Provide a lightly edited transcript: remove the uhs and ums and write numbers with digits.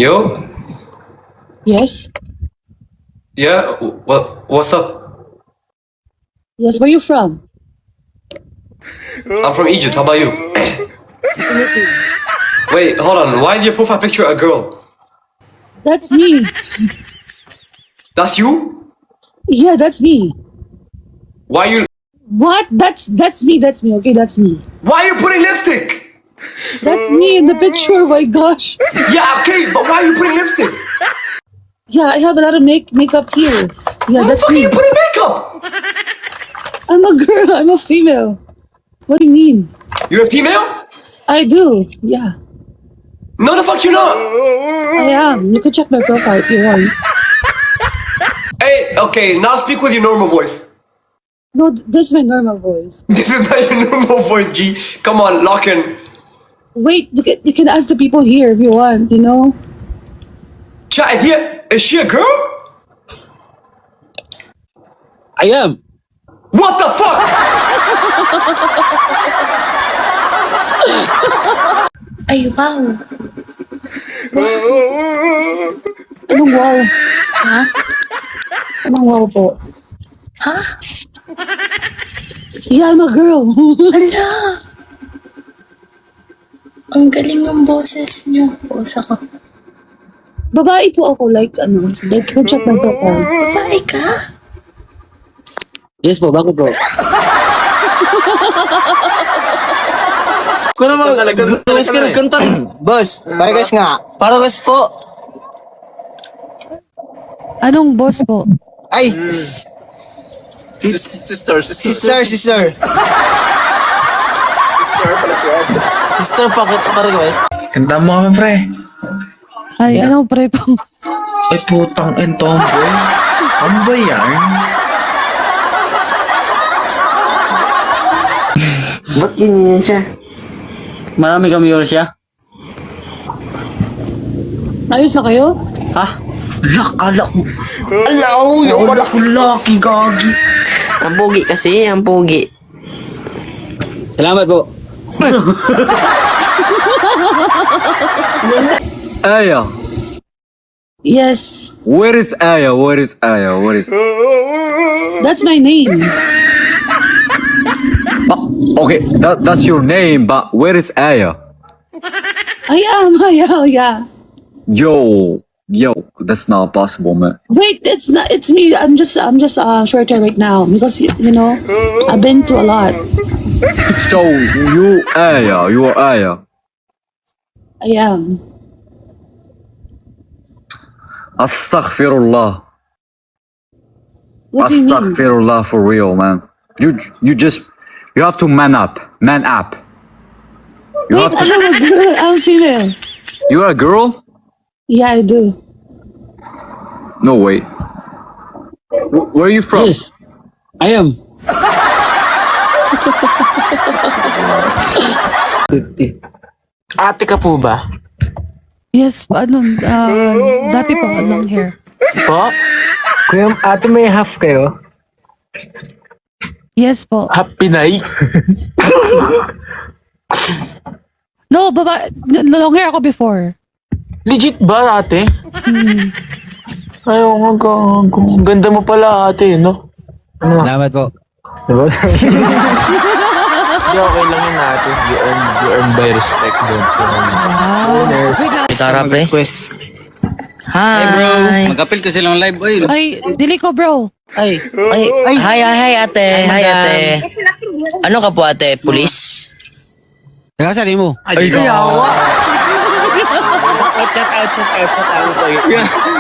Yo? Yes? Yeah? What's up? Yes, where you from? I'm from Egypt, how about you? Philippines. Wait, hold on, why is your profile picture a girl? That's me. That's you? Yeah, that's me. Why you What? That's me, okay, that's me. why are you putting lipstick? That's me in the picture, my gosh. Yeah, okay, but why are you putting lipstick? Yeah, I have a lot of makeup here. Yeah, Why the that's fuck are me. you putting makeup? I'm a girl, I'm a female. What do you mean? You're a female? I do, yeah. No the fuck you're not. I am. You can check my profile if you want. Hey, okay, now speak with your normal voice. No, this is my normal voice. This is not your normal voice, G. Come on, lock in. Wait, you can ask the people here if you want, you know? Chat, is she a girl? I am. What the fuck? Ay, wow. Anong wow? Ha? Anong wow po? Ha? Yeah, I'm a girl. Ala! Ang galing ng boses nyo. Boses ako. Babae po ako, like you can check my profile. Babae ka? Yes po, bakit po? Kung naman, guys ka nagkanta. Boss, Paragas nga. Para guys po. Anong boss po? Ay, Sister. sister. Sister, bakit para guys? Kanta mo kami, pre. Ay, ano pre po? Ay, putang tomboy. Ano ba yan? Ba't ganyan siya? Marami kami yun siya. Ayos na kayo? Ha? Kala ko. Alaw, yung wala ko lucky, gagi. Ang pogi kasi, ang pogi. Salamat po. Aya, Yes. where is Aya? Where is Aya? Where is? That's my name. Okay, that's your name, but where is Aya? I am, yeah. Yo, that's not possible, man. Wait, it's not. It's me. I'm just shorter right now because you know I've been to a lot. So you are Aya. I am. Astaghfirullah. What do you mean? Astaghfirullah for real, man. You have to man up. You Wait, have to. I'm a girl. I'm female. You are a girl? Yeah, I do. No way. Where are you from? Yes. I am. 50. Ate ka po ba? Yes, dati pa long hair. Po? Kuya, ate may half kayo? Yes po. Half Pinay? No, long hair ako before. Legit ba ate? Ayaw nga gago. Ganda mo pala ate, no? Salamat po. Diba? Hindi, okay lang yun ate. You earn by respect doon. Sarap, pre. Hey bro, mag-apil ka silang live. Ay, dili ko bro. Ay. Hi, ate. Hi, madam. ate. Ano ka po, ate? Police? Nakasanin mo. Ay, kawawa. Shout out.